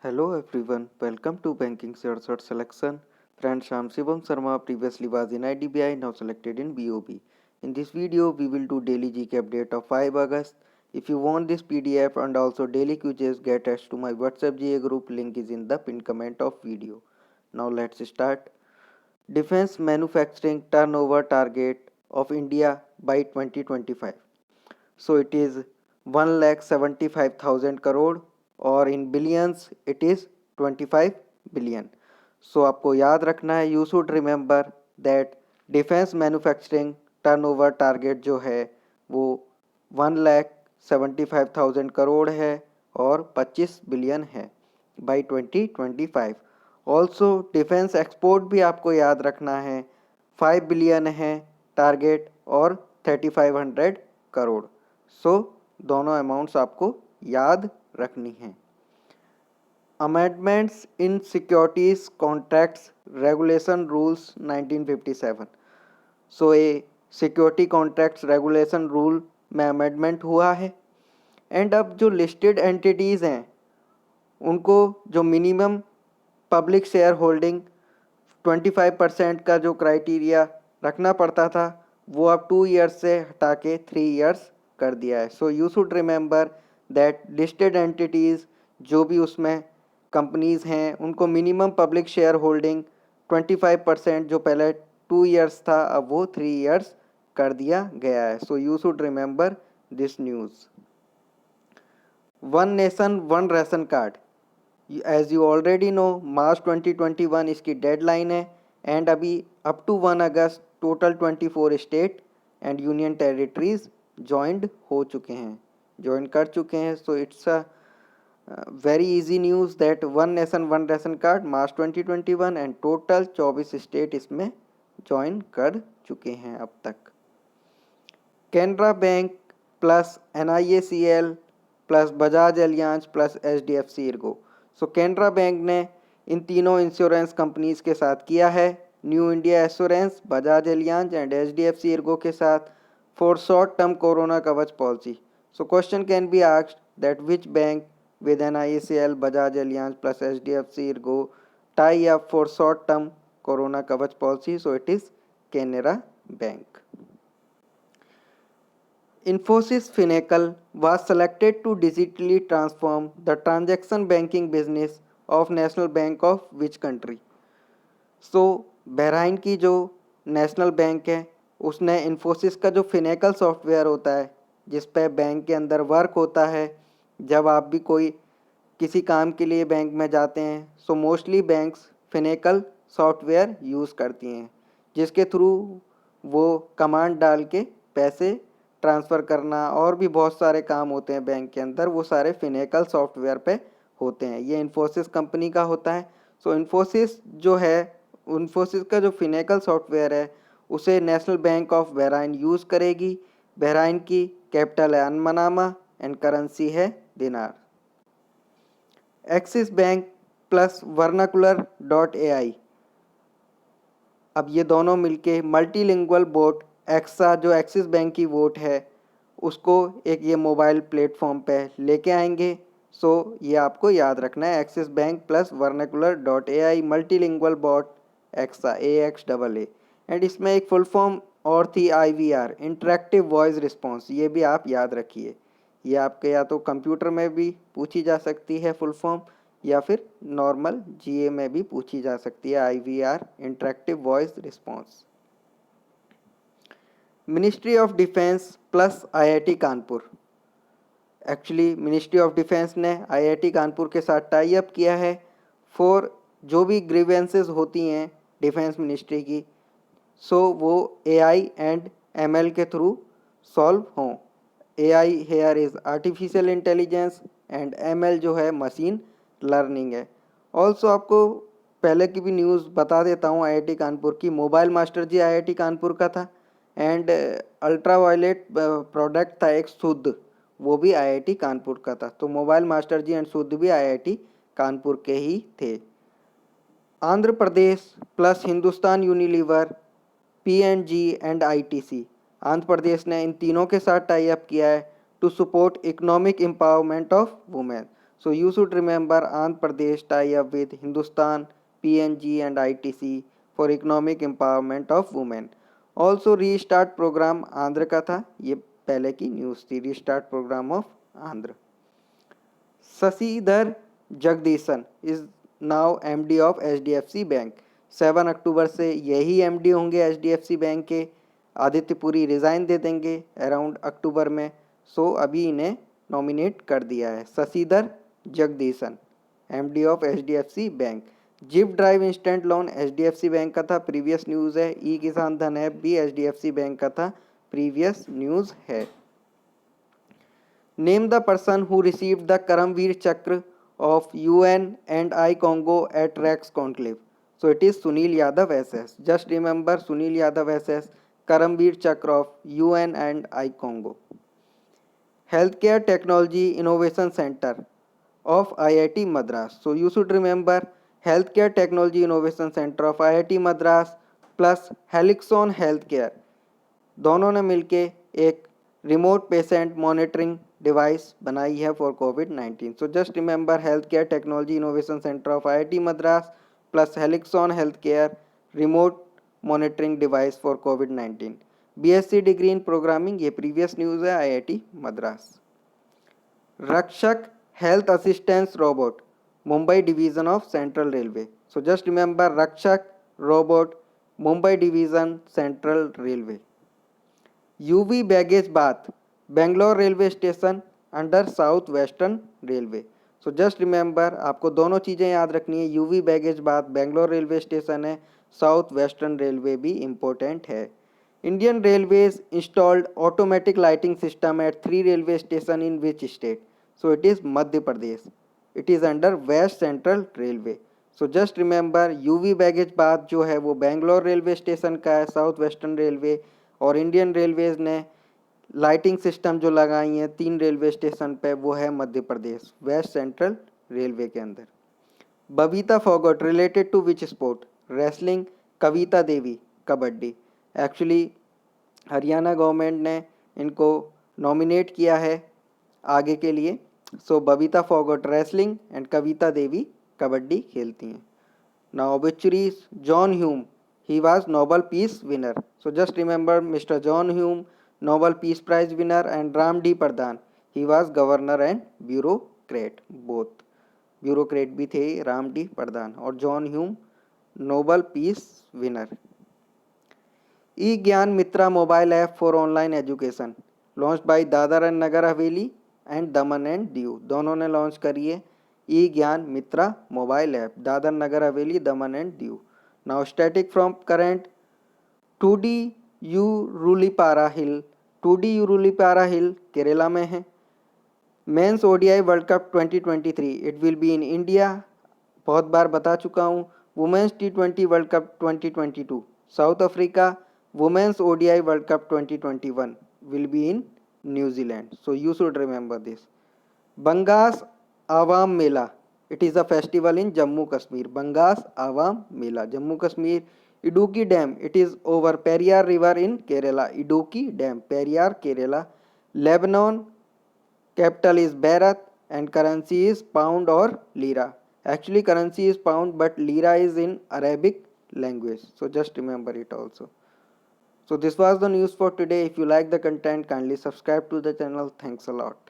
Hello everyone, welcome to Banking Short Selection. Friend Sham Shivam Sharma previously was in IDBI, now selected in BOB. In this video, we will do daily GK update of 5 August. If you want this PDF and also daily quizzes, get attached to my WhatsApp GA group, link is in the pinned comment of video. Now let's start. Defense manufacturing turnover target of India by 2025. So it is 1,75,000 crore और इन billions it is 25 billion. सो आपको याद रखना है, you should remember that defence manufacturing turnover target जो है वो 1,75,000 करोड़ है और 25 बिलियन है बाई 2025. ऑल्सो डिफेंस एक्सपोर्ट भी आपको याद रखना है, 5 बिलियन है टारगेट और 3,500 करोड़. सो दोनों अमाउंट्स आपको याद रखनी है. Amendments in securities contracts regulation rules 1957. सो ये सिक्योरिटी कॉन्ट्रैक्ट्स रेगुलेशन रूल में अमेंडमेंट हुआ है. एंड अब जो लिस्टेड एंटिटीज़ हैं उनको जो मिनिमम पब्लिक शेयर होल्डिंग 25% का जो क्राइटेरिया रखना पड़ता था वो अब 2 ईयर्स से हटा के 3 ईयर्स कर दिया है. So you should remember that listed entities जो भी उसमें कंपनीज़ हैं उनको मिनिमम पब्लिक शेयर होल्डिंग 25% जो पहले 2 ईयर्स था अब वो 3 ईयर्स कर दिया गया है. So you should remember this news. One nation one ration card, as you already know, March 2021 इसकी डेडलाइन है. एंड अभी अप टू 1 अगस्त total 24 state and union territories joint हो चुके हैं, ज्वाइन कर चुके हैं. So it's a very easy news that one nation one ration card March 2021 and total 24 state इसमें ज्वाइन कर चुके हैं अब तक. Canara bank plus NIACL plus Bajaj Allianz plus HDFC Ergo. सो कैनरा बैंक ने इन तीनों इंश्योरेंस कंपनीज के साथ किया है, new India assurance, Bajaj Allianz and HDFC Ergo के साथ, फॉर शॉर्ट टर्म कोरोना कवच policy. So question can be asked that which bank with NIACL, Bajaj Allianz plus HDFC Ergo tie up for short term Corona Kavach policy. So it is Canara Bank. Infosys Finacle was selected to digitally transform the transaction banking business of National Bank of which country? So Bahrain की जो national bank है उसने इन्फोसिस का जो Finacle software होता है जिस पे बैंक के अंदर वर्क होता है, जब आप भी कोई किसी काम के लिए बैंक में जाते हैं, so mostly banks Finacle software use करती हैं जिसके थ्रू वो कमांड डाल के पैसे ट्रांसफ़र करना और भी बहुत सारे काम होते हैं बैंक के अंदर, वो सारे फिनेकल सॉफ्टवेयर पे होते हैं. ये इन्फोसिस कंपनी का होता है. सो इन्फोसिस जो है, इन्फोसिस का जो फिनेकल सॉफ्टवेयर है उसे national bank of Bahrain use करेगी. बहराइन की कैपिटल है अनमनामा एंड करेंसी है दिनार. एक्सिस बैंक प्लस वर्नाकुलर.ai, अब ये दोनों मिलके मल्टीलिंगुअल बोट एक्सा जो एक्सिस बैंक की वोट है उसको एक ये मोबाइल प्लेटफॉर्म पे लेके आएंगे. सो ये आपको याद रखना है, एक्सिस बैंक प्लस वर्नाकुलर.ai मल्टीलिंगुअल बोट एक्सा AXAA. एंड इसमें एक फुल फॉर्म और थी IVR, इंटरेक्टिव वॉइस रिस्पॉन्स. ये भी आप याद रखिए, ये आपके या तो कंप्यूटर में भी पूछी जा सकती है फुल फॉर्म या फिर नॉर्मल GA में भी पूछी जा सकती है IVR, interactive voice response. Ministry of defence plus IIT Kanpur. Actually ministry of defence ने IIT कानपुर के साथ टाई अप किया है फॉर जो भी ग्रीवेंसेस होती हैं डिफेंस मिनिस्ट्री की, सो वो AI एंड ML के थ्रू सॉल्व हों. AI here is artificial intelligence and ML जो है मशीन लर्निंग है. ऑल्सो आपको पहले की भी न्यूज़ बता देता हूँ IIT कानपुर की. मोबाइल मास्टर जी IIT कानपुर का था एंड अल्ट्रा वायलेट प्रोडक्ट था एक शुद्ध, वो भी IIT कानपुर का था. तो मोबाइल मास्टर जी एंड शुद्ध भी IIT कानपुर के ही थे. Andhra Pradesh plus Hindustan Unilever, PNG and ITC. Andhra Pradesh ने इन तीनों के साथ टाई अप किया है to support economic empowerment of women. So you should remember Andhra Pradesh tie up with Hindustan, PNG and ITC for economic empowerment of women. Also restart program Andhra का था, ये पहले की न्यूज़ थी, restart program of Andhra. Sashidhar Jagdishan is now MD of HDFC bank. 7 अक्टूबर से यही MD होंगे एचडीएफसी बैंक के. आदित्य पुरी रिज़ाइन दे देंगे अराउंड अक्टूबर में. सो अभी इन्हें नॉमिनेट कर दिया है. Sashidhar Jagdishan MD of HDFC bank. Zip drive instant loan HDFC bank का था, प्रीवियस न्यूज़ है. ई किसान धन ऐप भी एचडीएफसी बैंक का था, प्रीवियस न्यूज़ है. Name the person who received the Karamveer Chakra of UN and I Congo at Rex Conclave. So it is Sunil Yadav SS. Just remember Sunil Yadav SS, Karamveer Chakra of UN and I Congo. Healthcare Technology Innovation Center of IIT Madras. So you should remember Healthcare Technology Innovation Center of IIT Madras plus Helixon Healthcare. दोनों ने मिलके एक remote patient monitoring device बनाई है for covid. So just remember health care technology innovation centre of IIT Madras plus हेलिक्सॉन health care remote monitoring device for covid. BSc degree in programming, ये previous news है IIT Madras. रक्षक health assistance robot Mumbai division of central railway. So just remember रक्षक robot Mumbai division central railway. UV baggage bath Bangalore railway station under south western railway. So just remember आपको दोनों चीज़ें याद रखनी है. UV baggage bath Bangalore railway station है, south western railway भी important है. Indian railways installed automatic lighting system at 3 railway station in which state. So it is Madhya Pradesh. It is under west central railway. So just remember UV baggage bath जो है वो Bangalore railway station का है, south western railway. और Indian railways ने lighting system जो लगाई हैं 3 रेलवे स्टेशन पे वो है Madhya Pradesh, west central railway के अंदर. Babita Phogat related to which sport? Wrestling. Kavita Devi kabaddi. Actually Haryana government ने इनको नॉमिनेट किया है आगे के लिए. So Babita Phogat wrestling and Kavita Devi kabaddi खेलती हैं. Now obituaries John Hume, he was Nobel Peace winner. So just remember Mr. John Hume, Nobel Peace Prize winner, and Ram D. Pradhan, he was governor and bureaucrat. Both bureaucrat भी थे Ram D Pradhan और John Hume Nobel peace winner. E Gyan Mitra mobile app for online education launch by Dadar and Nagar Haveli and Daman and Diu. दोनों ने launch करी है ई Gyan Mitra mobile app, Dadar Nagar Haveli Daman and Diu. Now static from current 2D Urulipara Hill. 2D Urulipara Hill Kerala में है. Men's ODI world cup 2023 it will be in India. बहुत बार बता चुका हूँ. Women's T20 world cup 2022 south Africa. Women's ODI world cup 2021 will be in New Zealand. So you should remember this. बंगास आवाम मेला, it is a festival in Jammu Kashmir. Bangas Awam Mela, Jammu Kashmir. Idukki Dam, it is over Periyar River in Kerala. Idukki Dam, Periyar, Kerala. Lebanon, capital is Beirut and currency is pound or lira. Actually currency is pound but lira is in Arabic language. So just remember it also. So this was the news for today. If you like the content, kindly subscribe to the channel. Thanks a lot.